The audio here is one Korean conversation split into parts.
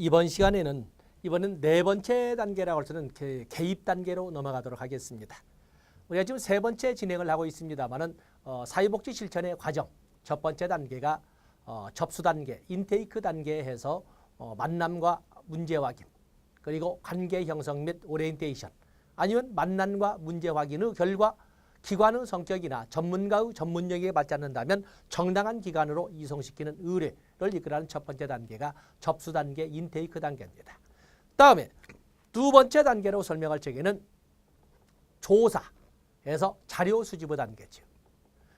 이번 시간에는 이번엔 네 번째 단계라고 할 때는 개입 단계로 넘어가도록 하겠습니다. 우리가 지금 세 번째 진행을 하고 있습니다만은 사회복지 실천의 과정 첫 번째 단계가 접수 단계, 인테이크 단계에 해서 만남과 문제 확인, 그리고 관계 형성 및 오리엔테이션, 아니면 만남과 문제 확인의 결과 기관의 성격이나 전문가의 전문 영역에 맞지 않는다면 정당한 기관으로 이송시키는 의뢰를 이끌어가는 첫 번째 단계가 접수 단계, 인테이크 단계입니다. 다음에 두 번째 단계로 설명할 적에는 조사에서 자료 수집의 단계죠.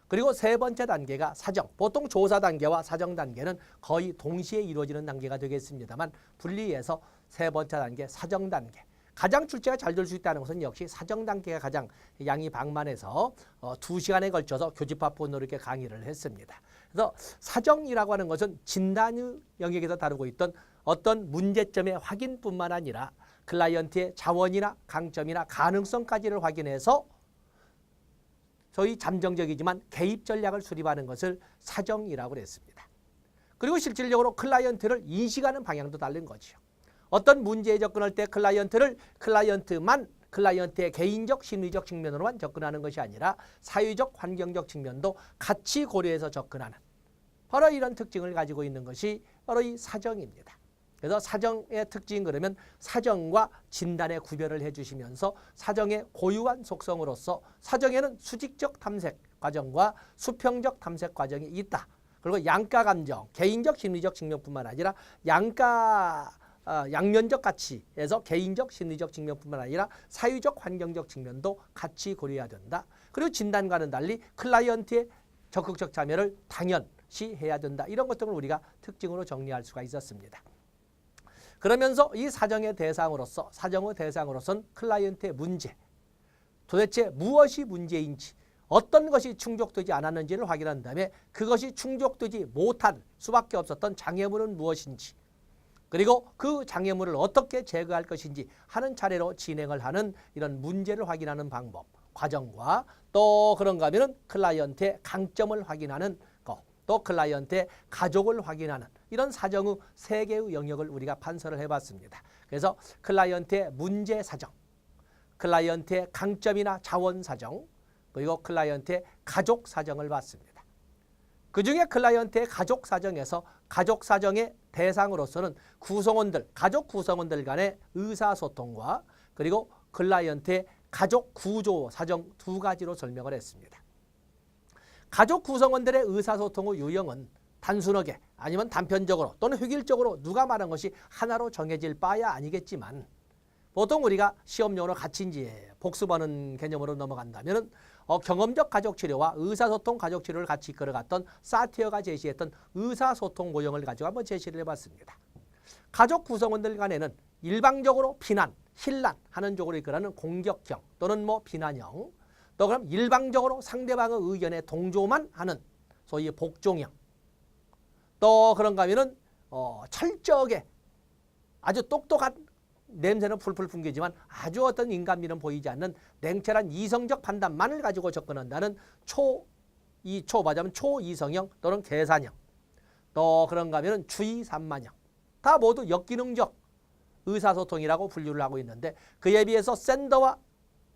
그리고 세 번째 단계가 사정. 보통 조사 단계와 사정 단계는 거의 동시에 이루어지는 단계가 되겠습니다만 분리해서 세 번째 단계 사정 단계. 가장 출제가 잘 될 수 있다는 것은 역시 사정 단계가 가장 양이 방만해서 2시간에 걸쳐서 교집합본으로 이렇게 강의를 했습니다. 그래서 사정이라고 하는 것은 진단의 영역에서 다루고 있던 어떤 문제점의 확인뿐만 아니라 클라이언트의 자원이나 강점이나 가능성까지를 확인해서 소위 잠정적이지만 개입 전략을 수립하는 것을 사정이라고 했습니다. 그리고 실질적으로 클라이언트를 인식하는 방향도 다른 거죠. 어떤 문제에 접근할 때 클라이언트의 개인적 심리적 측면으로만 접근하는 것이 아니라 사회적 환경적 측면도 같이 고려해서 접근하는 바로 이런 특징을 가지고 있는 것이 바로 이 사정입니다. 그래서 사정의 특징 그러면 사정과 진단의 구별을 해주시면서 사정의 고유한 속성으로서 사정에는 수직적 탐색 과정과 수평적 탐색 과정이 있다. 그리고 양가 감정, 개인적 심리적 측면뿐만 아니라 양면적 가치에서 개인적 심리적 측면뿐만 아니라 사회적 환경적 측면도 같이 고려해야 된다. 그리고 진단과는 달리 클라이언트의 적극적 참여를 당연시 해야 된다. 이런 것들을 우리가 특징으로 정리할 수가 있었습니다. 그러면서 이 사정의 대상으로서는 클라이언트의 문제, 도대체 무엇이 문제인지, 어떤 것이 충족되지 않았는지를 확인한 다음에 그것이 충족되지 못할 수밖에 없었던 장애물은 무엇인지, 그리고 그 장애물을 어떻게 제거할 것인지 하는 차례로 진행을 하는 이런 문제를 확인하는 방법, 과정과 또 그런가 하면은 클라이언트의 강점을 확인하는 것, 또 클라이언트의 가족을 확인하는 이런 사정의 세 개의 영역을 우리가 판서를 해봤습니다. 그래서 클라이언트의 문제 사정, 클라이언트의 강점이나 자원 사정, 그리고 클라이언트의 가족 사정을 봤습니다. 그중에 클라이언트의 가족 사정에서 가족 사정의 대상으로서는 가족 구성원들 간의 의사소통과 그리고 클라이언트의 가족 구조 사정 두 가지로 설명을 했습니다. 가족 구성원들의 의사소통의 유형은 단순하게 아니면 단편적으로 또는 획일적으로 누가 말한 것이 하나로 정해질 바야 아니겠지만 보통 우리가 시험용어로 가치인지에 복습하는 개념으로 넘어간다면 경험적 가족치료와 의사소통 가족치료를 같이 이끌어갔던 사티어가 제시했던 의사소통 모형을 가지고 한번 제시를 해봤습니다. 가족 구성원들 간에는 일방적으로 비난, 힐난하는 쪽으로 이끌어가는 공격형 또는 비난형, 또 그럼 일방적으로 상대방의 의견에 동조만 하는 소위 복종형, 또 그런가 하면은 철저하게 아주 똑똑한 냄새는 풀풀 풍기지만 아주 어떤 인간미는 보이지 않는 냉철한 이성적 판단만을 가지고 접근한다는 초이성형 또는 계산형, 또 그런가 하면은 주의산만형, 다 모두 역기능적 의사소통이라고 분류를 하고 있는데 그에 비해서 샌더와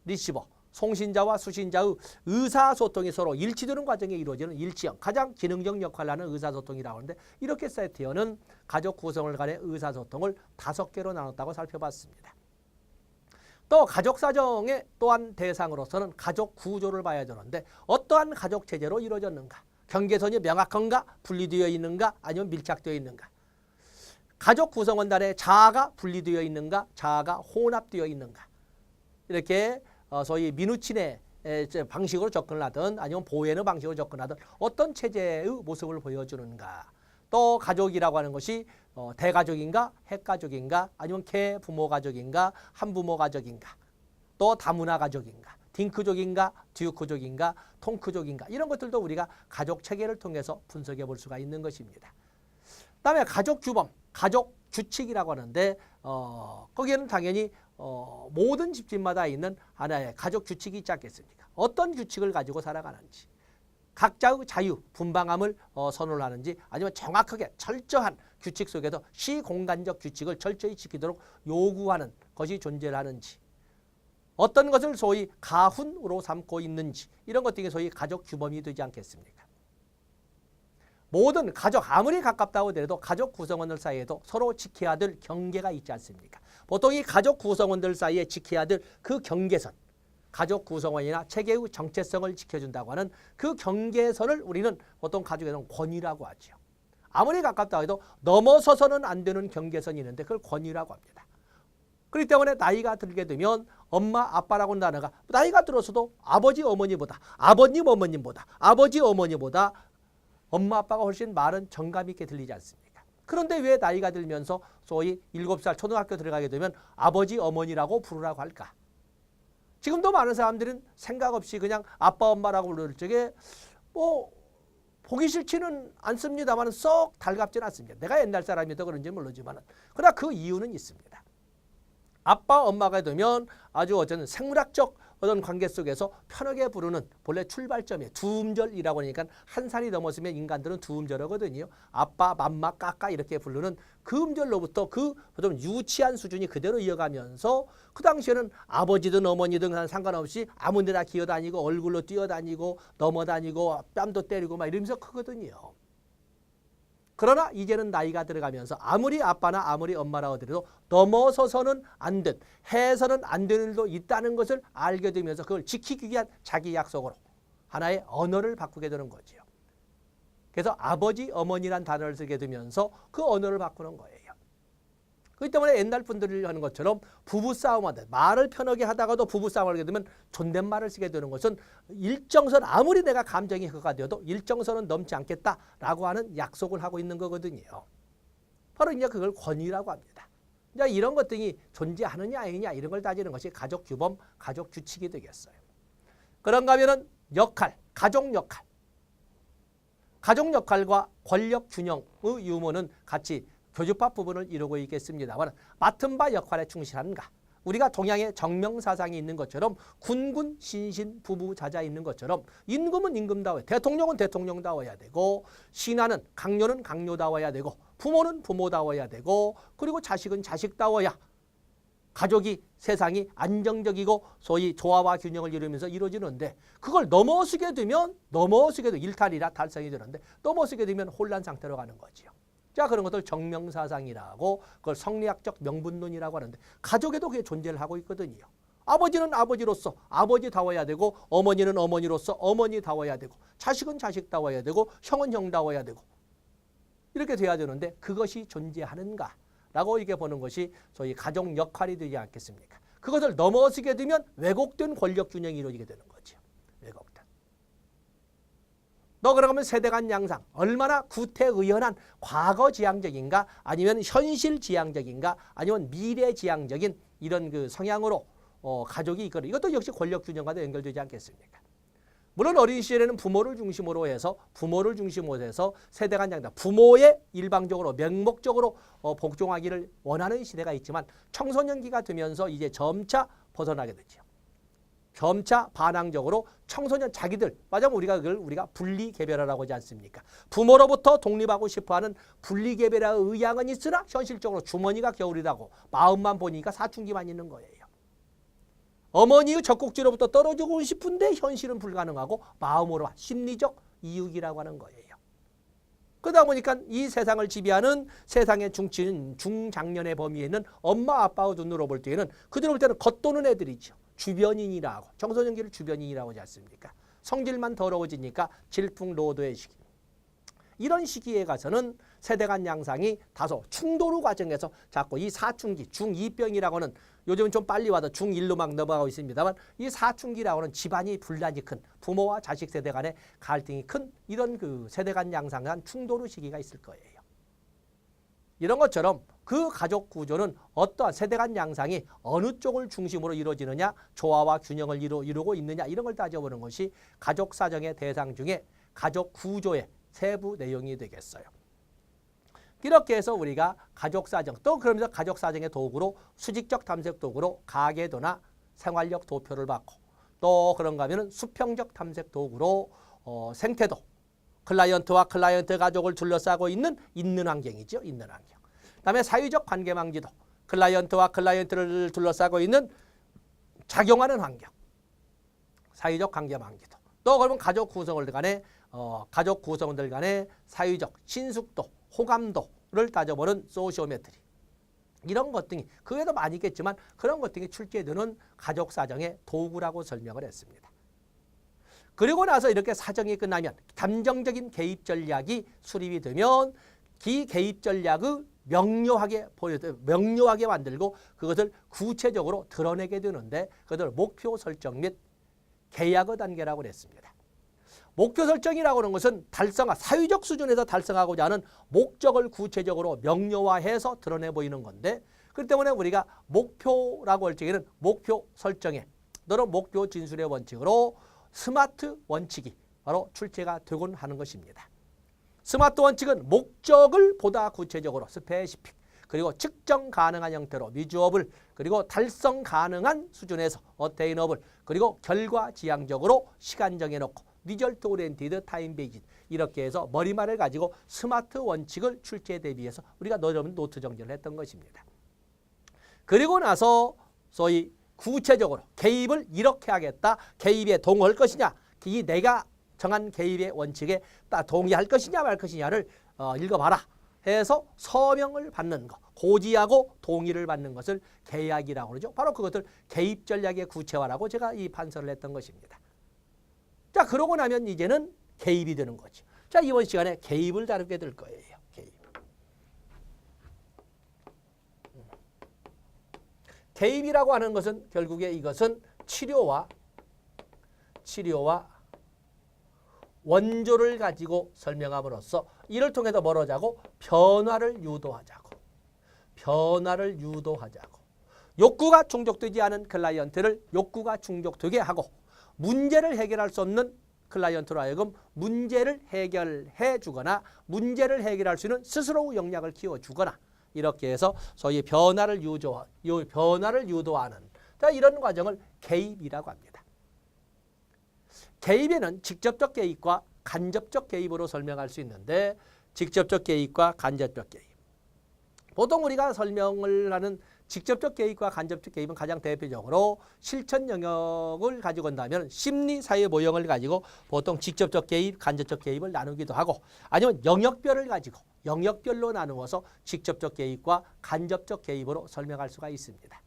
리시버, 송신자와 수신자의 의사소통이 서로 일치되는 과정에 이루어지는 일치형, 가장 기능적 역할을 하는 의사소통이라고 하는데 이렇게 사티어는 가족 구성원 간의 의사소통을 5개로 나눴다고 살펴봤습니다. 또 가족사정의 또한 대상으로서는 가족 구조를 봐야 되는데 어떠한 가족체제로 이루어졌는가, 경계선이 명확한가, 분리되어 있는가, 아니면 밀착되어 있는가, 가족 구성원 간의 자아가 분리되어 있는가, 자아가 혼합되어 있는가, 이렇게 소위 미누친의 방식으로 접근을 하든 아니면 보헤의 방식으로 접근하든 어떤 체제의 모습을 보여주는가, 또 가족이라고 하는 것이 대가족인가, 핵가족인가, 아니면 개부모 가족인가, 한부모 가족인가, 또 다문화 가족인가, 딩크족인가, 듀크족인가, 통크족인가, 이런 것들도 우리가 가족 체계를 통해서 분석해 볼 수가 있는 것입니다. 그다음에 가족 규범, 가족 규칙이라고 하는데 거기에는 당연히 모든 집집마다 있는 하나의 가족 규칙이 있지 않겠습니까? 어떤 규칙을 가지고 살아가는지, 각자의 자유, 분방함을 선언을 하는지, 아니면 정확하게 철저한 규칙 속에서 시공간적 규칙을 철저히 지키도록 요구하는 것이 존재를 하는지, 어떤 것을 소위 가훈으로 삼고 있는지, 이런 것 등이 소위 가족 규범이 되지 않겠습니까? 모든 가족, 아무리 가깝다고 하더라도 가족 구성원들 사이에도 서로 지켜야 될 경계가 있지 않습니까? 보통 이 가족 구성원들 사이에 지켜야 될 그 경계선, 가족 구성원이나 체계의 정체성을 지켜준다고 하는 그 경계선을 우리는 보통 가족에서는 권위라고 하죠. 아무리 가깝다고 해도 넘어서서는 안 되는 경계선이 있는데 그걸 권위라고 합니다. 그렇기 때문에 나이가 들게 되면 엄마, 아빠라고 하는 단어가 나이가 들어서도 아버지, 어머니보다, 아버님, 어머님보다, 아버지, 어머니보다 엄마, 아빠가 훨씬 말은 정감 있게 들리지 않습니까? 그런데 왜 나이가 들면서 소위 7살 초등학교 들어가게 되면 아버지, 어머니라고 부르라고 할까? 지금도 많은 사람들은 생각 없이 그냥 아빠, 엄마라고 부를 적에 뭐 보기 싫지는 않습니다만 썩 달갑지는 않습니다. 내가 옛날 사람이라서 그런지 모르지만 그러나 그 이유는 있습니다. 아빠, 엄마가 되면 아주 어쨌든 생물학적 어떤 관계 속에서 편하게 부르는 본래 출발점이에요. 두음절이라고 하니까 한 살이 넘었으면 인간들은 두음절하거든요. 아빠, 맘마, 까까 이렇게 부르는 그 음절로부터 그 좀 유치한 수준이 그대로 이어가면서 그 당시에는 아버지든 어머니든 상관없이 아무 데나 기어다니고 얼굴로 뛰어다니고 넘어다니고 뺨도 때리고 막 이러면서 크거든요. 그러나 이제는 나이가 들어가면서 아무리 아빠나 아무리 엄마라고 하더라도 넘어서서는 안 된, 해서는 안 되는 일도 있다는 것을 알게 되면서 그걸 지키기 위한 자기 약속으로 하나의 언어를 바꾸게 되는 거죠. 그래서 아버지, 어머니란 단어를 쓰게 되면서 그 언어를 바꾸는 거예요. 그렇기 때문에 옛날 분들이 하는 것처럼 부부싸움하듯 말을 편하게 하다가도 부부싸움을 하게 되면 존댓말을 쓰게 되는 것은 일정선, 아무리 내가 감정이 흑화가 되어도 일정선은 넘지 않겠다라고 하는 약속을 하고 있는 거거든요. 바로 이제 그걸 권위라고 합니다. 이제 이런 것들이 존재하느냐 아니냐 이런 걸 따지는 것이 가족 규범, 가족 규칙이 되겠어요. 그런가 하면은 역할, 가족 역할. 가족 역할과 권력 균형의 유무는 같이 교집합 부분을 이루고 있겠습니다만 맡은 바 역할에 충실한가? 우리가 동양의 정명사상이 있는 것처럼 군군, 신신, 부부, 자자 있는 것처럼 임금은 임금다워야 대통령은 대통령다워야 되고 신하는 강요는 강요다워야 되고 부모는 부모다워야 되고 그리고 자식은 자식다워야 가족이 세상이 안정적이고 소위 조화와 균형을 이루면서 이루어지는데 그걸 넘어서게 되면 일탈이라 달성이 되는데 넘어서게 되면 혼란 상태로 가는 거지요. 자, 그런 것들 정명사상이라고 그걸 성리학적 명분론이라고 하는데 가족에도 그게 존재를 하고 있거든요. 아버지는 아버지로서 아버지다워야 되고 어머니는 어머니로서 어머니다워야 되고 자식은 자식다워야 되고 형은 형다워야 되고 이렇게 돼야 되는데 그것이 존재하는가라고 이렇게 보는 것이 소위 가족 역할이 되지 않겠습니까? 그것을 넘어서게 되면 왜곡된 권력 균형이 이루어지게 되는 거죠. 왜곡된. 너 그러면 세대 간 양상 얼마나 구태의연한 과거지향적인가 아니면 현실지향적인가 아니면 미래지향적인 이런 그 성향으로 가족이 이끌어 이것도 역시 권력균형과도 연결되지 않겠습니까? 물론 어린 시절에는 부모를 중심으로 해서 세대 간 양상 부모의 일방적으로 명목적으로 복종하기를 원하는 시대가 있지만 청소년기가 되면서 이제 점차 벗어나게 되죠. 점차 반항적으로 청소년 자기들 맞아면 우리가 분리개별화라고 하지 않습니까? 부모로부터 독립하고 싶어하는 분리개별화의 의향은 있으나 현실적으로 주머니가 겨울이라고 마음만 보니까 사춘기만 있는 거예요. 어머니의 젖꼭지로부터 떨어지고 싶은데 현실은 불가능하고 마음으로 심리적 이육이라고 하는 거예요. 그러다 보니까 이 세상을 지배하는 세상의 중치는 중장년의 범위에 있는 엄마 아빠의 눈으로 볼 때에는 그들을 볼 때는 겉도는 애들이죠. 주변인이라고 청소년기를 주변인이라고 하지 않습니까? 성질만 더러워지니까 질풍노도의 시기. 이런 시기에 가서는 세대 간 양상이 다소 충돌의 과정에서 자꾸 이 사춘기 중2병이라고 하는 요즘은 좀 빨리 와도 중1로 막 넘어가고 있습니다만 이 사춘기라고 하는 집안이 분란이 큰 부모와 자식 세대 간의 갈등이 큰 이런 그 세대 간 양상한 충돌의 시기가 있을 거예요. 이런 것처럼 그 가족 구조는 어떠한 세대 간 양상이 어느 쪽을 중심으로 이루어지느냐 조화와 균형을 이루고 있느냐 이런 걸 따져보는 것이 가족 사정의 대상 중에 가족 구조의 세부 내용이 되겠어요. 이렇게 해서 우리가 가족 사정 또 그러면서 가족 사정의 도구로 수직적 탐색 도구로 가계도나 생활력 도표를 받고 또 그런가 하면 수평적 탐색 도구로 생태도 클라이언트와 클라이언트 가족을 둘러싸고 있는 환경이죠. 있는 환경. 그다음에 사회적 관계망지도. 클라이언트와 클라이언트를 둘러싸고 있는 작용하는 환경. 사회적 관계망지도. 또 그러면 가족 구성원들 간의 사회적 친숙도, 호감도를 따져보는 소시오메트리. 이런 것 등이 그 외에도 많이 있겠지만 그런 것 등이 출제되는 가족 사정의 도구라고 설명을 했습니다. 그리고 나서 이렇게 사정이 끝나면 감정적인 개입 전략이 수립이 되면 이 개입 전략을 명료하게 만들고 그것을 구체적으로 드러내게 되는데 그것을 목표 설정 및 계약의 단계라고 했습니다. 목표 설정이라고 하는 것은 사회적 수준에서 달성하고자 하는 목적을 구체적으로 명료화해서 드러내 보이는 건데 그렇기 때문에 우리가 목표라고 할 적에는 목표 설정에 또는 목표 진술의 원칙으로 스마트 원칙이 바로 출제가 되곤 하는 것입니다. 스마트 원칙은 목적을 보다 구체적으로 스페시픽 그리고 측정 가능한 형태로 미주어블 그리고 달성 가능한 수준에서 어테이너블 그리고 결과 지향적으로 시간 정해놓고 리절트 오리엔티드 타임 베이지 이렇게 해서 머리말을 가지고 스마트 원칙을 출제에 대비해서 우리가 노트 정리를 했던 것입니다. 그리고 나서 소위 구체적으로 개입을 이렇게 하겠다. 개입에 동의할 것이냐. 이 내가 정한 개입의 원칙에 동의할 것이냐 말 것이냐를 읽어봐라 해서 서명을 받는 것. 고지하고 동의를 받는 것을 계약이라고 그러죠. 바로 그것을 개입 전략의 구체화라고 제가 이 판서를 했던 것입니다. 자, 그러고 나면 이제는 개입이 되는 거죠. 자, 이번 시간에 개입을 다루게 될 거예요. 개입. 개입이라고 하는 것은 결국에 이것은 치료와 원조를 가지고 설명함으로써 이를 통해서 뭘 하자고? 변화를 유도하자고. 욕구가 충족되지 않은 클라이언트를 욕구가 충족되게 하고 문제를 해결할 수 없는 클라이언트로 하여금 문제를 해결해 주거나 문제를 해결할 수 있는 스스로 역량을 키워주거나 이렇게 해서 소위 변화를 유도하는 이런 과정을 개입이라고 합니다. 개입에는 직접적 개입과 간접적 개입으로 설명할 수 있는데 직접적 개입과 간접적 개입. 보통 우리가 설명을 하는 직접적 개입과 간접적 개입은 가장 대표적으로 실천 영역을 가지고 온다면 심리, 사회 모형을 가지고 보통 직접적 개입, 간접적 개입을 나누기도 하고 아니면 영역별로 나누어서 직접적 개입과 간접적 개입으로 설명할 수가 있습니다.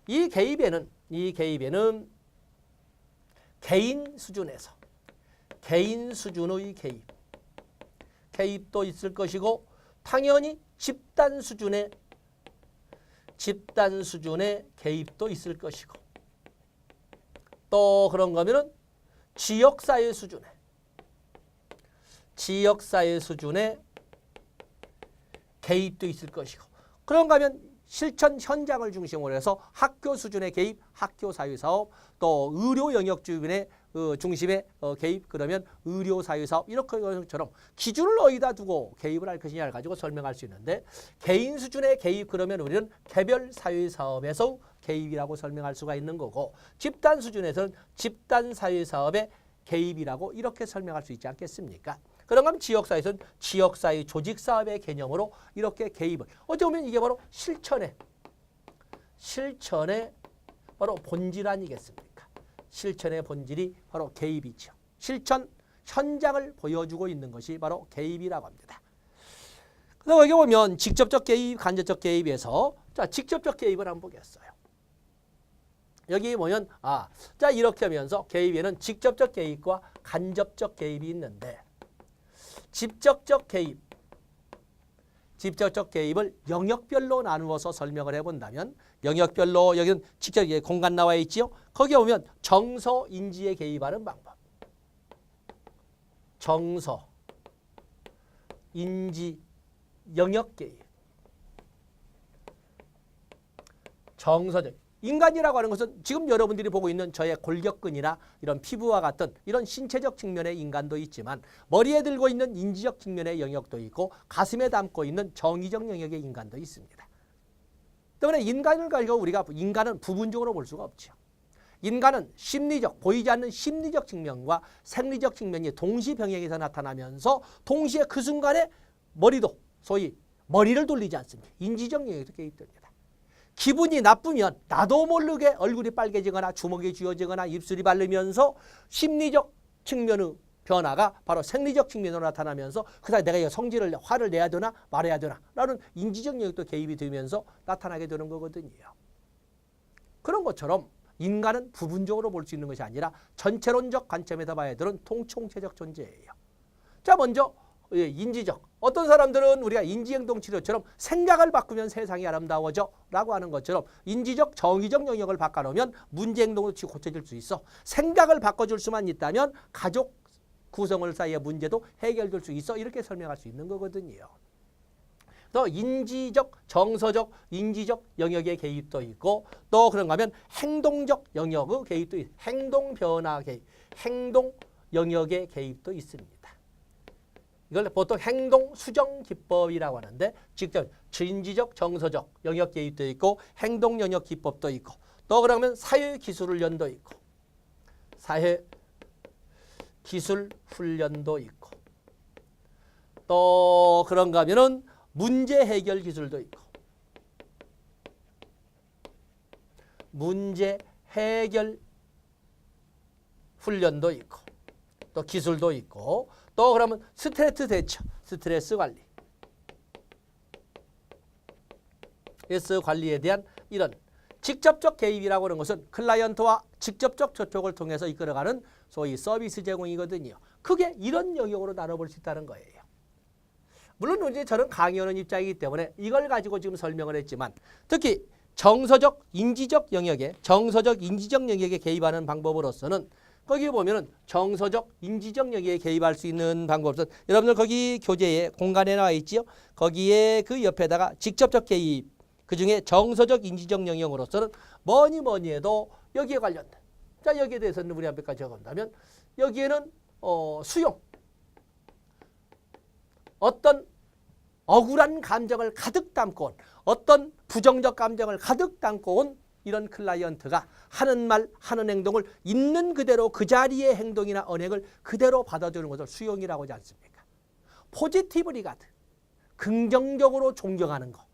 이 개입에는 개인 수준의 개입도 있을 것이고 당연히 집단 수준의 개입도 있을 것이고 또 그런 거면은 지역사회 수준의 개입도 있을 것이고 그런가 하면 실천 현장을 중심으로 해서 학교 수준의 개입, 학교 사회사업 또 의료 영역 주변의 중심의 개입 그러면 의료 사회사업 이렇게 것처럼 기준을 어디다 두고 개입을 할 것이냐를 가지고 설명할 수 있는데 개인 수준의 개입 그러면 우리는 개별 사회사업에서 개입이라고 설명할 수가 있는 거고 집단 수준에서는 집단 사회사업의 개입이라고 이렇게 설명할 수 있지 않겠습니까? 그런가 하면 지역사회에서는 지역사회 조직사업의 개념으로 이렇게 개입을 어떻게 보면 이게 바로 실천의 바로 본질 아니겠습니까? 실천의 본질이 바로 개입이죠. 실천 현장을 보여주고 있는 것이 바로 개입이라고 합니다. 그래서 여기 보면 직접적 개입, 간접적 개입에서 자 직접적 개입을 한번 보겠어요. 여기 보면 자 이렇게 하면서 개입에는 직접적 개입과 간접적 개입이 있는데 직접적 개입을 영역별로 나누어서 설명을 해본다면 영역별로 여기는 직접 공간 나와 있지요. 거기에 보면 정서, 인지에 개입하는 방법. 정서, 인지, 영역 개입. 정서적. 인간이라고 하는 것은 지금 여러분들이 보고 있는 저의 골격근이나 이런 피부와 같은 이런 신체적 측면의 인간도 있지만 머리에 들고 있는 인지적 측면의 영역도 있고 가슴에 담고 있는 정의적 영역의 인간도 있습니다. 때문에 인간을 가지고 우리가 인간은 부분적으로 볼 수가 없죠. 인간은 심리적, 보이지 않는 심리적 측면과 생리적 측면이 동시 병행해서 나타나면서 동시에 그 순간에 머리도 소위 머리를 돌리지 않습니다. 인지적 영역에도 개입됩니다. 기분이 나쁘면 나도 모르게 얼굴이 빨개지거나 주먹이 쥐어지거나 입술이 바르면서 심리적 측면의 변화가 바로 생리적 측면으로 나타나면서 그다음에 내가 성질을 화를 내야 되나 말해야 되나 라는 인지적 영역도 개입이 되면서 나타나게 되는 거거든요. 그런 것처럼 인간은 부분적으로 볼 수 있는 것이 아니라 전체론적 관점에서 봐야 되는 통총체적 존재예요. 자, 먼저 인지적. 어떤 사람들은 우리가 인지행동치료처럼 생각을 바꾸면 세상이 아름다워져 라고 하는 것처럼 인지적, 정의적 영역을 바꿔놓으면 문제행동으로 고쳐질 수 있어. 생각을 바꿔줄 수만 있다면 가족 구성원 사이의 문제도 해결될 수 있어. 이렇게 설명할 수 있는 거거든요. 또 인지적, 정서적, 인지적 영역의 개입도 있고 또 그런가 하면 행동적 영역의 개입도 있고 행동 변화 개입, 행동 영역의 개입도 있습니다. 이걸 보통 행동 수정 기법이라고 하는데 직접 인지적, 정서적 영역 개입도 있고 행동 영역 기법도 있고 또 그러면 사회 기술 훈련도 있고 사회 기술 훈련도 있고 또 그런가 하면은 문제 해결 기술도 있고 문제 해결 훈련도 있고 또 기술도 있고 또 그러면 스트레스 대처, 스트레스 관리, 스트레스 관리에 대한 이런 직접적 개입이라고 하는 것은 클라이언트와 직접적 접촉을 통해서 이끌어가는 소위 서비스 제공이거든요. 크게 이런 영역으로 나눠볼 수 있다는 거예요. 물론 이제 저는 강의하는 입장이기 때문에 이걸 가지고 지금 설명을 했지만 특히 정서적, 인지적 영역에 정서적, 인지적 영역에 개입하는 방법으로서는 거기 보면은 정서적, 인지적 영역에 개입할 수 있는 방법은 여러분들 거기 교재에 공간에 나와 있지요. 거기에 그 옆에다가 직접적 개입, 그중에 정서적, 인지적 영역으로서는 뭐니 해도 여기에 관련된. 자, 여기에 대해서는 우리 앞에까지 적어본다면 여기에는 수용. 어떤 억울한 감정을 가득 담고 온 어떤 부정적 감정을 가득 담고 온 이런 클라이언트가 하는 말, 하는 행동을 있는 그대로 그 자리의 행동이나 언행을 그대로 받아주는 것을 수용이라고 하지 않습니까? 포지티브 리가드, 긍정적으로 존경하는 거.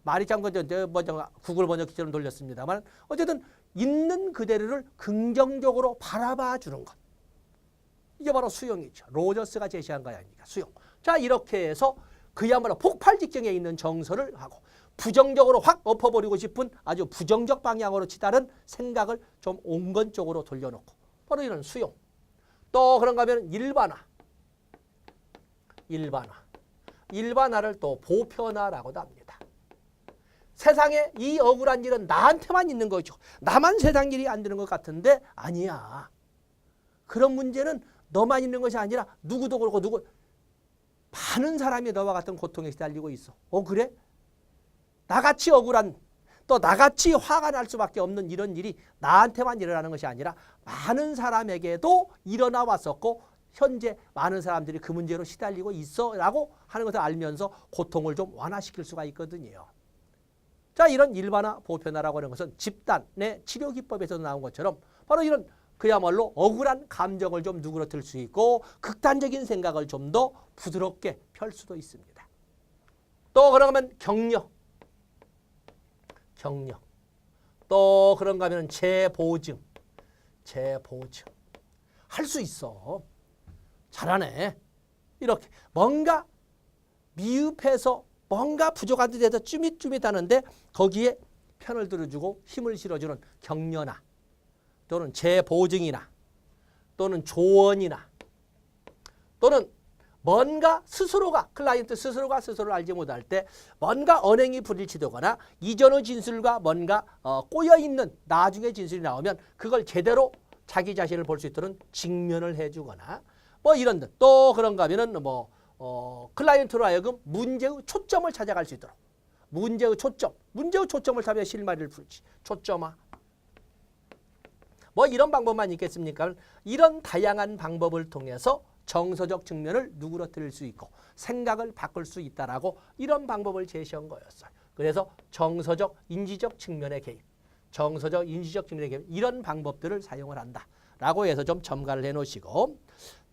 말이 참 구글 번역기처럼 돌렸습니다만 어쨌든 있는 그대로를 긍정적으로 바라봐 주는 것. 이게 바로 수용이죠. 로저스가 제시한 거 아닙니까? 수용. 자, 이렇게 해서 그야말로 폭발 직전에 있는 정서를 하고 부정적으로 확 엎어버리고 싶은 아주 부정적 방향으로 치달은 생각을 좀 온건적으로 돌려놓고 바로 이런 수용. 또 그런가 하면 일반화를 또 보편화라고도 합니다. 세상에 이 억울한 일은 나한테만 있는 거죠. 나만 세상 일이 안 되는 것 같은데 아니야. 그런 문제는 너만 있는 것이 아니라 누구도 그렇고 많은 사람이 너와 같은 고통에 시달리고 있어. 그래? 나같이 억울한 또 나같이 화가 날 수밖에 없는 이런 일이 나한테만 일어나는 것이 아니라 많은 사람에게도 일어나 왔었고 현재 많은 사람들이 그 문제로 시달리고 있어 라고 하는 것을 알면서 고통을 좀 완화시킬 수가 있거든요. 자, 이런 일반화, 보편화라고 하는 것은 집단의 치료 기법에서 나온 것처럼 바로 이런 그야말로 억울한 감정을 좀 누그러뜨릴 수 있고 극단적인 생각을 좀 더 부드럽게 펼 수도 있습니다. 또 그러면 격려. 또 그런가 하면 재보증. 할 수 있어. 잘하네. 이렇게 뭔가 미흡해서 뭔가 부족한 듯해서 쭈밋쭈밋하는데 거기에 편을 들어주고 힘을 실어주는 격려나 또는 재보증이나 또는 조언이나 또는 뭔가 스스로가 클라이언트 스스로가 스스로를 알지 못할 때 뭔가 언행이 불일치되거나 이전의 진술과 뭔가 꼬여있는 나중에 진술이 나오면 그걸 제대로 자기 자신을 볼 수 있도록 직면을 해주거나 뭐 이런 듯. 또 그런가 하면은 클라이언트로 하여금 문제의 초점을 찾아갈 수 있도록 문제의 초점을 찾아 실마리를 풀지. 초점화. 뭐 이런 방법만 있겠습니까? 이런 다양한 방법을 통해서 정서적 측면을 누그러뜨릴 수 있고 생각을 바꿀 수 있다라고 이런 방법을 제시한 거였어요. 그래서 정서적, 인지적 측면의 개입. 정서적, 인지적 직면의 개입 이런 방법들을 사용을 한다라고 해서 좀 첨가를 해놓으시고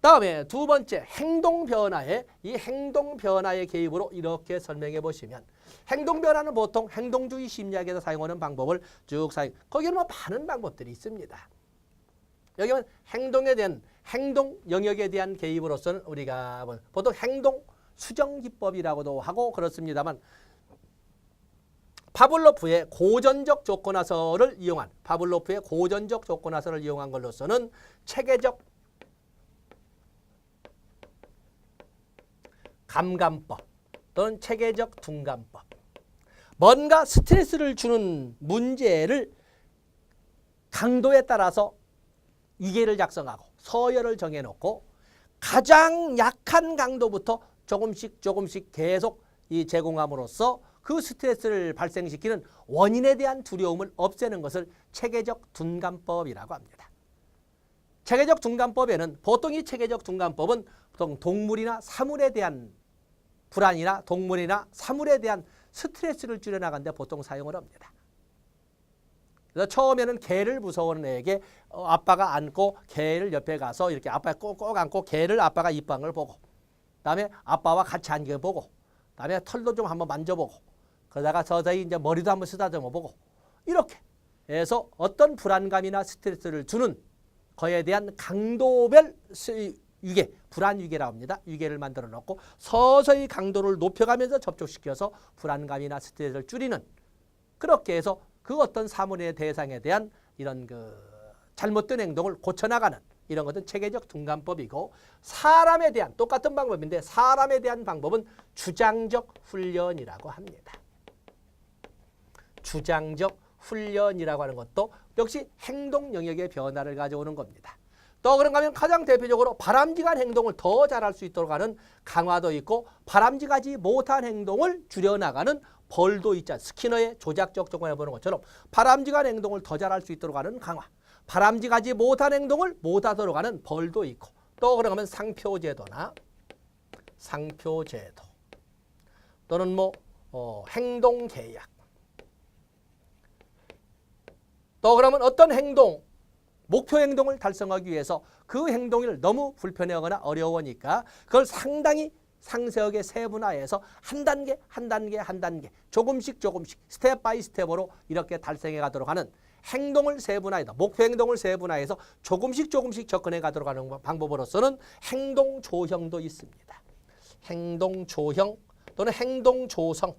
다음에 두 번째 행동 변화에 이 행동 변화의 개입으로 이렇게 설명해 보시면 행동 변화는 보통 행동주의 심리학에서 사용하는 방법을 쭉 사용. 거기는 뭐 많은 방법들이 있습니다. 여기는 행동에 대한 행동 영역에 대한 개입으로서는 우리가 보통 행동 수정 기법이라고도 하고 그렇습니다만 파블로프의 고전적 조건화설을 이용한 걸로서는 체계적 감감법 또는 체계적 둔감법. 뭔가 스트레스를 주는 문제를 강도에 따라서 위계를 작성하고 서열을 정해놓고 가장 약한 강도부터 조금씩 계속 이 제공함으로써 그 스트레스를 발생시키는 원인에 대한 두려움을 없애는 것을 체계적 둔감법이라고 합니다. 체계적 둔감법에는 보통 이 체계적 둔감법은 보통 동물이나 사물에 대한 불안이나 동물이나 사물에 대한 스트레스를 줄여나가는데 보통 사용을 합니다. 그래서 처음에는 개를 무서워하는 애에게 아빠가 안고 개를 옆에 가서 이렇게 아빠가 꼭 안고 개를 아빠가 입방을 보고 그다음에 아빠와 같이 앉아보고 그다음에 털도 좀 한번 만져보고 그러다가 서서히 이제 머리도 한번 쓰다듬어 보고 이렇게 해서 어떤 불안감이나 스트레스를 주는 거에 대한 강도별 위계, 불안 위계라고 합니다. 위계를 만들어 놓고 서서히 강도를 높여가면서 접촉시켜서 불안감이나 스트레스를 줄이는 그렇게 해서 그 어떤 사물의 대상에 대한 이런 그 잘못된 행동을 고쳐나가는 이런 것은 체계적 둔감법이고 사람에 대한 똑같은 방법인데 사람에 대한 방법은 주장적 훈련이라고 합니다. 주장적 훈련이라고 하는 것도 역시 행동 영역의 변화를 가져오는 겁니다. 또 그런가 하면 가장 대표적으로 바람직한 행동을 더 잘할 수 있도록 하는 강화도 있고 바람직하지 못한 행동을 줄여나가는 벌도 있지 않습니까? 스키너의 조작적 조건을 보는 것처럼 바람직한 행동을 더 잘할 수 있도록 하는 강화, 바람직하지 못한 행동을 못하도록 하는 벌도 있고 또 그런가 하면 상표제도나 상표제도 또는 뭐 행동계약 또 그러면 어떤 행동 목표 행동을 달성하기 위해서 그 행동을 너무 불편해하거나 어려우니까 그걸 상당히 상세하게 세분화해서 한 단계 조금씩 스텝 바이 스텝으로 이렇게 달성해 가도록 하는 행동을 세분화해서 목표 행동을 세분화해서 조금씩 접근해 가도록 하는 방법으로서는 행동조형도 있습니다. 행동조형 또는 행동조성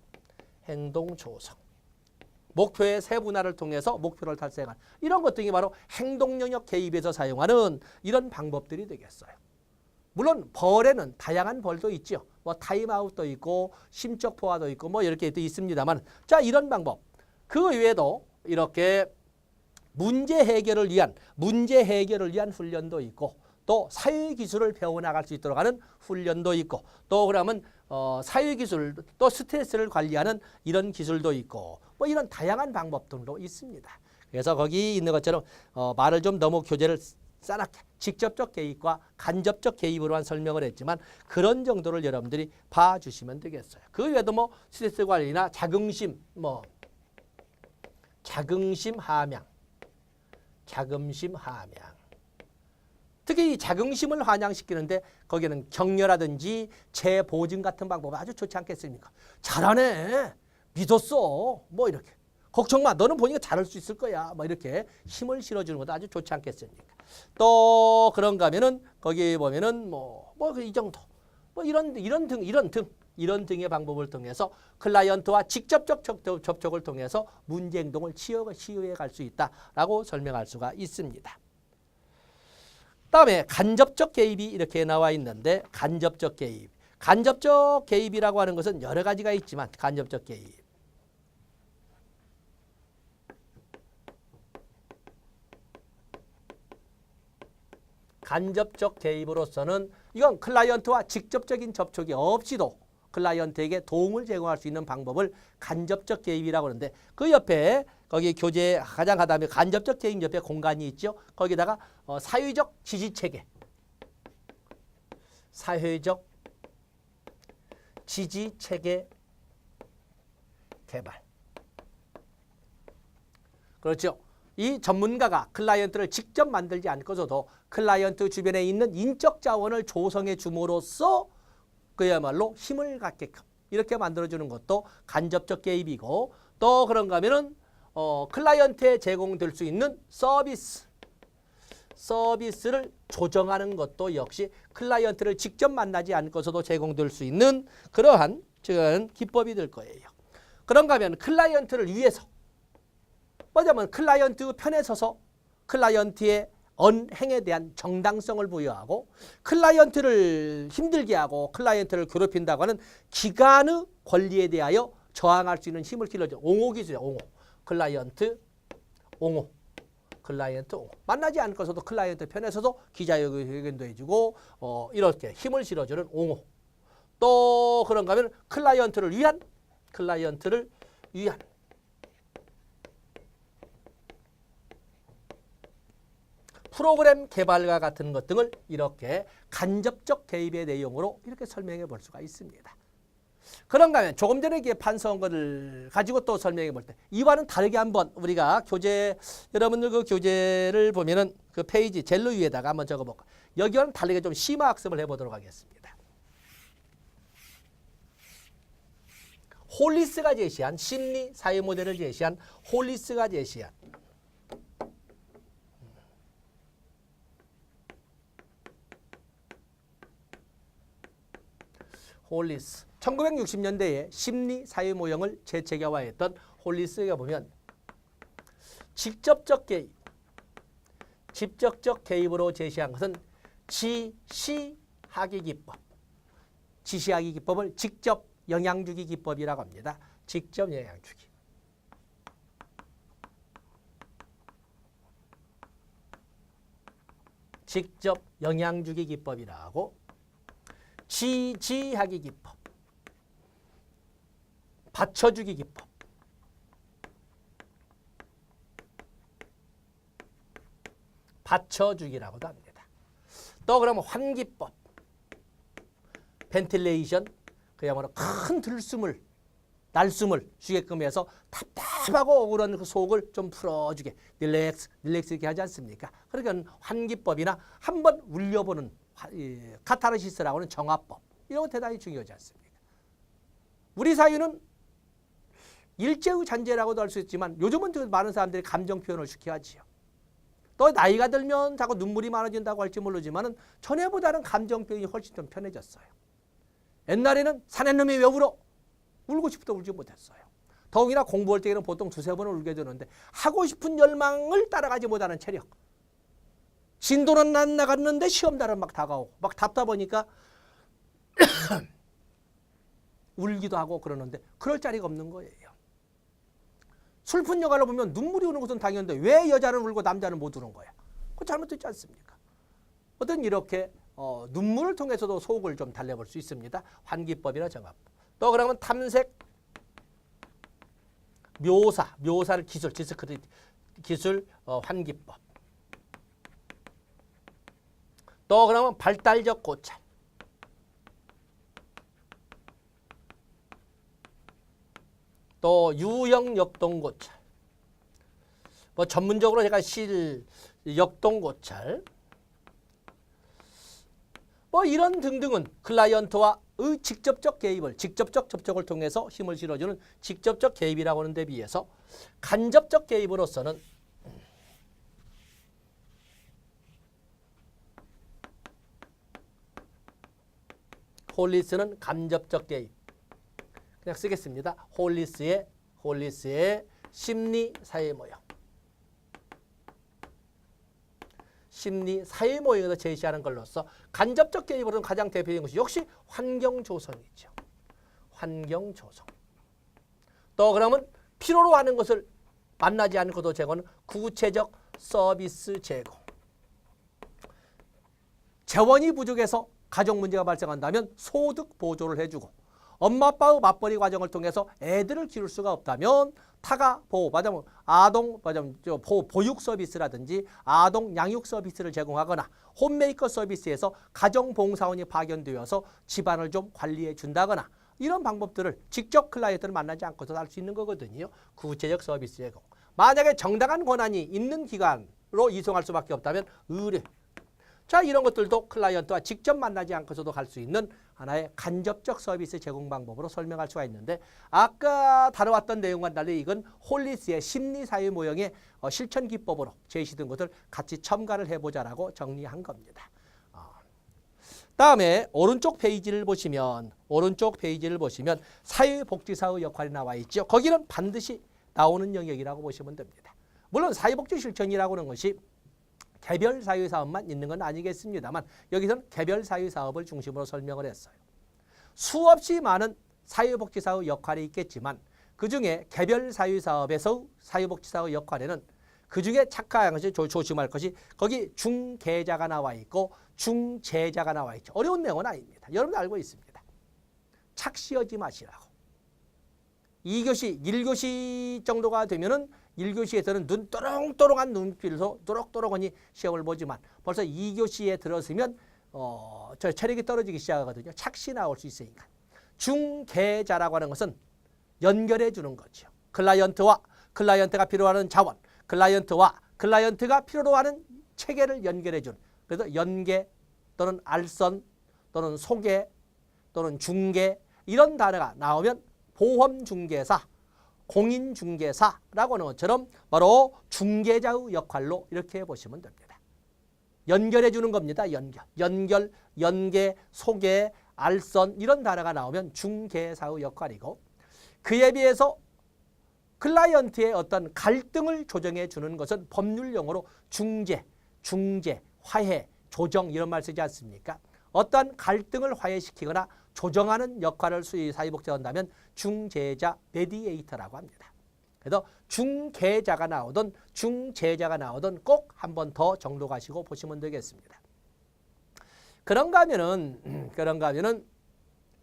목표의 세분화를 통해서 목표를 달성하는 이런 것 등이 바로 행동영역 개입에서 사용하는 이런 방법들이 되겠어요. 물론 벌에는 다양한 벌도 있죠. 뭐 타임아웃도 있고 심적 포화도 있고 뭐 이렇게 있습니다만 자 이런 방법 그 외에도 이렇게 문제 해결을 위한 훈련도 있고 또 사회기술을 배워나갈 수 있도록 하는 훈련도 있고 또 그러면 사회기술 또 스트레스를 관리하는 이런 기술도 있고 뭐 이런 다양한 방법들도 있습니다. 그래서 거기 있는 것처럼 말을 좀 너무 교재를 싸납게 직접적 개입과 간접적 개입으로만 설명을 했지만 그런 정도를 여러분들이 봐주시면 되겠어요. 그 외에도 뭐 스트레스 관리나 자긍심 함양 특히 이 자긍심을 환양시키는데 거기는 격려라든지 재보증 같은 방법 아주 좋지 않겠습니까? 잘하네, 믿었어, 뭐 이렇게 걱정 마, 너는 보니까 잘할 수 있을 거야, 뭐 이렇게 힘을 실어주는 것도 아주 좋지 않겠습니까? 또 그런가 하면은 거기 보면은 뭐 이 정도 뭐 이런 등의 방법을 통해서 클라이언트와 직접적 접촉을 통해서 문제 행동을 치유해 갈 수 있다라고 설명할 수가 있습니다. 다음에 간접적 개입이 이렇게 나와 있는데 간접적 개입이라고 하는 것은 여러 가지가 있지만 간접적 개입으로서는 이건 클라이언트와 직접적인 접촉이 없이도 클라이언트에게 도움을 제공할 수 있는 방법을 간접적 개입이라고 하는데 그 옆에 거기 교재 가장 하다음에 간접적 개입 옆에 공간이 있죠. 거기다가 사회적 지지체계 개발 그렇죠. 이 전문가가 클라이언트를 직접 만들지 않고서도 클라이언트 주변에 있는 인적 자원을 조성해 줌으로써 그야말로 힘을 갖게끔 이렇게 만들어주는 것도 간접적 개입이고, 또 그런가 하면은 클라이언트에 제공될 수 있는 서비스를 조정하는 것도 역시 클라이언트를 직접 만나지 않고서도 제공될 수 있는 그러한 기법이 될 거예요. 그런가 하면 클라이언트를 위해서, 뭐냐면 클라이언트 편에 서서 클라이언트의 언행에 대한 정당성을 부여하고, 클라이언트를 힘들게 하고 클라이언트를 괴롭힌다고 하는 기관의 권리에 대하여 저항할 수 있는 힘을 길러줘. 옹호 기술이야. 옹호. 클라이언트 옹호. 클라이언트 옹호. 만나지 않고서도 클라이언트 편에서도 기자회견도 해주고 이렇게 힘을 실어주는 옹호. 또 그런가 하면 클라이언트를 위한 프로그램 개발과 같은 것 등을 이렇게 간접적 개입의 내용으로 이렇게 설명해 볼 수가 있습니다. 그런가 하면 조금 전에 판서한 것을 가지고 또 설명해 볼 때 이와는 다르게 한번 우리가 여러분들 그 교재를 보면은 그 페이지 젤로 위에다가 한번 적어볼까. 여기와는 다르게 좀 심화 학습을 해보도록 하겠습니다. 홀리스가 제시한 심리 사회 모델을 제시한 홀리스가 제시한 홀리스 1960년대에 심리 사회 모형을 재체계화했던 홀리스가 보면 직접적 개입으로 제시한 것은 지시하기 기법. 지시하기 기법을 직접 영향주기 기법이라고 합니다. 직접 영향주기. 직접 영향주기 기법이라고. 지지하기 기법. 받쳐주기 기법. 받쳐주기라고도 합니다. 또 그러면 환기법. 벤틸레이션. 그야말로 큰 날숨을 주게끔 해서 답답하고 억울한 그 속을 좀 풀어주게. 릴렉스 이렇게 하지 않습니까? 그러니까 환기법이나 한번 울려보는 카타르시스라고 하는 정화법. 이런 거 대단히 중요하지 않습니까? 우리 사회는 일제의 잔재라고도 할 수 있지만 요즘은 많은 사람들이 감정 표현을 쉽게 하지요. 또 나이가 들면 자꾸 눈물이 많아진다고 할지 모르지만 전에보다는 감정 표현이 훨씬 좀 편해졌어요. 옛날에는 사내놈이 왜 울어? 울고 싶어도 울지 못했어요. 더욱이나 공부할 때에는 보통 두세 번을 울게 되는데 하고 싶은 열망을 따라가지 못하는 체력. 진도는 안 나갔는데 시험날은 막 다가오고 막 답답하니까 울기도 하고 그러는데 그럴 자리가 없는 거예요. 슬픈 영화를 보면 눈물이 오는 것은 당연한데 왜 여자는 울고 남자는 못 우는 거야? 그거 잘못됐지 않습니까? 어떤 이렇게 눈물을 통해서도 속을 좀 달래볼 수 있습니다. 환기법이나 정화법. 또 그러면 탐색, 묘사를 기술 환기법. 또 그러면 발달적 고찰. 또 유형 역동 고찰. 뭐 전문적으로 제가 역동 고찰. 뭐 이런 등등은 클라이언트와의 직접적 접촉을 통해서 힘을 실어주는 직접적 개입이라고 하는 데 비해서 간접적 개입으로서는 홀리스는 간접적 개입. 그냥 쓰겠습니다. 홀리스의 심리 사회 모형. 심리 사회 모형에서 제시하는 걸로서 간접적 개입으로는 가장 대표적인 것이 역시 환경 조성이죠. 환경 조성. 또 그러면 필요로 하는 것을 만나지 않고도 제공하는 구체적 서비스 제공. 재원이 부족해서 가정 문제가 발생한다면 소득 보조를 해주고, 엄마 아빠의 맞벌이 과정을 통해서 애들을 기를 수가 없다면 타가 보호, 보육 서비스라든지 아동 양육 서비스를 제공하거나 홈메이커 서비스에서 가정 봉사원이 파견되어서 집안을 좀 관리해 준다거나 이런 방법들을 직접 클라이언트를 만나지 않고서 할 수 있는 거거든요. 구체적 서비스 제공. 만약에 정당한 권한이 있는 기관으로 이송할 수밖에 없다면 의뢰. 자, 이런 것들도 클라이언트와 직접 만나지 않고서도 갈 수 있는 하나의 간접적 서비스 제공 방법으로 설명할 수가 있는데, 아까 다뤄왔던 내용과는 달리 이건 홀리스의 심리사회 모형의 실천 기법으로 제시된 것을 같이 첨가를 해보자라고 정리한 겁니다. 다음에 오른쪽 페이지를 보시면 사회복지사의 역할이 나와 있죠. 거기는 반드시 나오는 영역이라고 보시면 됩니다. 물론 사회복지 실천이라고 하는 것이 개별 사회사업만 있는 건 아니겠습니다만 여기서는 개별 사회사업을 중심으로 설명을 했어요. 수없이 많은 사회복지사의 역할이 있겠지만 그중에 개별 사회사업에서 사회복지사의 역할에는 그중에 착각한 것이 조심할 것이 거기 중개자가 나와 있고 중재자가 나와 있죠. 어려운 내용은 아닙니다. 여러분 알고 있습니다. 착시하지 마시라고. 2교시, 1교시 정도가 되면은 1교시에서는 눈 또롱또롱한 눈길로 또록또록하니 시험을 보지만 벌써 2교시에 들어서면 저 체력이 떨어지기 시작하거든요. 착시 나올 수 있으니까. 중개자라고 하는 것은 연결해 주는 거죠. 클라이언트와 클라이언트가 필요하는 자원, 클라이언트와 클라이언트가 필요로 하는 체계를 연결해 주는. 그래서 연계 또는 알선 또는 소개 또는 중개 이런 단어가 나오면 보험중개사, 공인중개사라고 하는 것처럼 바로 중개자의 역할로 이렇게 보시면 됩니다. 연결해 주는 겁니다. 연결, 연계, 소개, 알선 이런 단어가 나오면 중개사의 역할이고 그에 비해서 클라이언트의 어떤 갈등을 조정해 주는 것은 법률 용어로 중재, 화해, 조정 이런 말 쓰지 않습니까? 어떤 갈등을 화해시키거나 조정하는 역할을 사회복지가 한다면 중재자, 메디에이터라고 합니다. 그래서 중개자가 나오든 중재자가 나오든 꼭 한 번 더 정도 가시고 보시면 되겠습니다. 그런가 하면은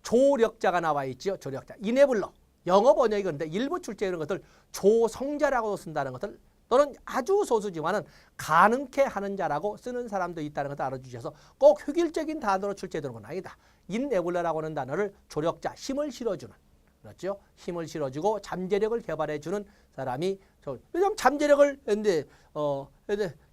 조력자가 나와 있죠. 조력자. 이네블러. 영어 번역이 그런데 일부 출제 이런 것들 조성자라고 쓴다는 것을 또는 아주 소수지만은 가능케 하는 자라고 쓰는 사람도 있다는 것을 알아주셔서 꼭 획일적인 단어로 출제되는 건 아니다. 인에블러라고 하는 단어를 조력자, 힘을 실어주는, 그렇죠? 힘을 실어주고 잠재력을 개발해주는 사람이 왜냐하면 잠재력을 근데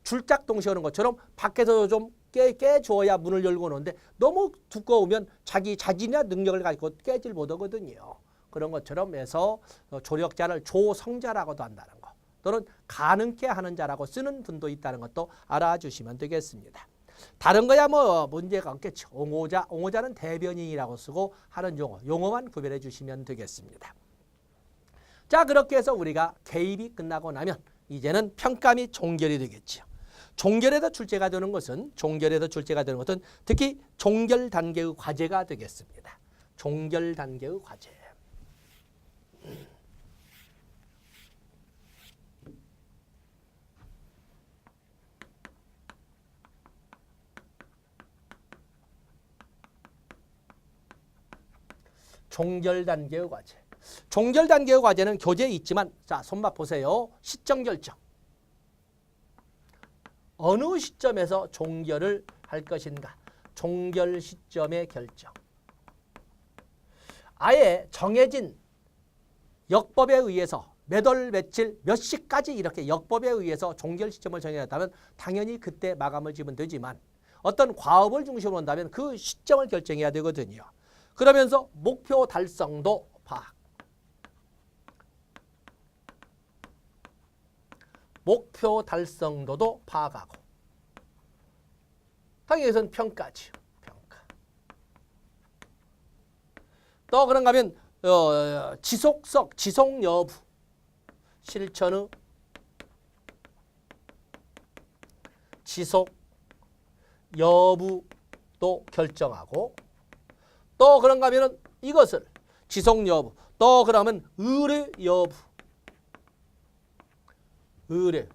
줄짝 동시하는 것처럼 밖에서 좀 깨줘야 문을 열고 오는데 너무 두꺼우면 자기 자질이나 능력을 가지고 깨질 못하거든요. 그런 것처럼 해서 조력자를 조성자라고도 한다는 거 또는 가능케 하는 자라고 쓰는 분도 있다는 것도 알아주시면 되겠습니다. 다른 거야 뭐 문제가 없겠죠. 옹호자는 대변인이라고 쓰고 하는 용어만 구별해 주시면 되겠습니다. 자, 그렇게 해서 우리가 개입이 끝나고 나면 이제는 평가 및 종결이 되겠죠. 종결에서 출제가 되는 것은 특히 종결 단계의 과제가 되겠습니다. 종결 단계의 과제. 종결 단계의 과제. 종결 단계의 과제는 교재에 있지만 자, 손맛 보세요. 시점 결정. 어느 시점에서 종결을 할 것인가. 종결 시점의 결정. 아예 정해진 역법에 의해서 몇 월 며칠 몇 시까지 이렇게 역법에 의해서 종결 시점을 정해놨다면 당연히 그때 마감을 지면 되지만 어떤 과업을 중심으로 한다면 그 시점을 결정해야 되거든요. 그러면서 목표 달성도 파악. 목표 달성도도 파악하고. 당연히 여기서는 평가죠. 평가. 또 그런가 하면 지속 여부. 실천의 지속 여부도 결정하고 또 그런가 하면은 이것을 지속 여부 또 그러면 의뢰 여부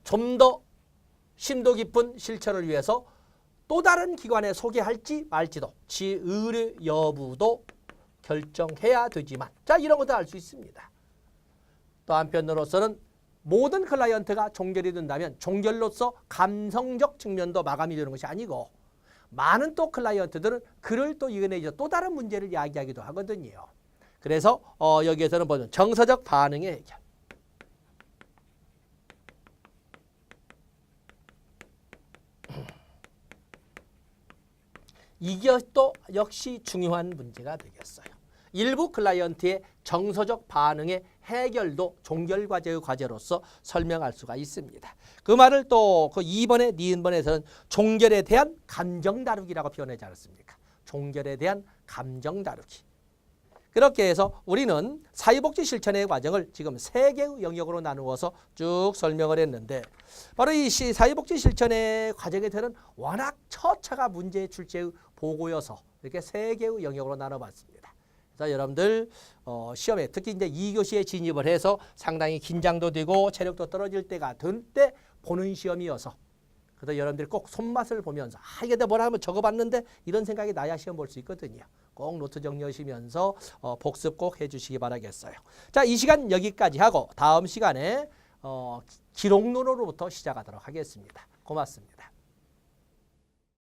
좀 더 심도 깊은 실천을 위해서 또 다른 기관에 소개할지 말지도 의뢰 여부도 결정해야 되지만 자 이런 것도 알 수 있습니다. 또 한편으로서는 모든 클라이언트가 종결이 된다면 종결로서 감성적 측면도 마감이 되는 것이 아니고 많은 또 클라이언트들은 그를 또 이겨내죠. 또 다른 문제를 이야기하기도 하거든요. 그래서 여기에서는 보면 정서적 반응의 해결. 이것도 역시 중요한 문제가 되겠어요. 일부 클라이언트의 정서적 반응의 해결도 종결과제의 과제로서 설명할 수가 있습니다. 그 말을 또 그 2번에 니은번에서는 종결에 대한 감정 다루기라고 표현하지 않았습니까? 종결에 대한 감정 다루기. 그렇게 해서 우리는 사회복지 실천의 과정을 지금 3개의 영역으로 나누어서 쭉 설명을 했는데 바로 이 사회복지 실천의 과정에서는 워낙 처차가 문제 출제의 보고여서 이렇게 3개의 영역으로 나눠봤습니다. 그래서 여러분들 시험에 특히 이제 2교시에 진입을 해서 상당히 긴장도 되고 체력도 떨어질 때가 될 때 보는 시험이어서 그래서 여러분들이 꼭 손맛을 보면서 이게 내가 뭐라 하면 적어봤는데 이런 생각이 나야 시험 볼 수 있거든요. 꼭 노트 정리하시면서 복습 꼭 해주시기 바라겠어요. 자, 이 시간 여기까지 하고 다음 시간에 기록론으로부터 시작하도록 하겠습니다. 고맙습니다.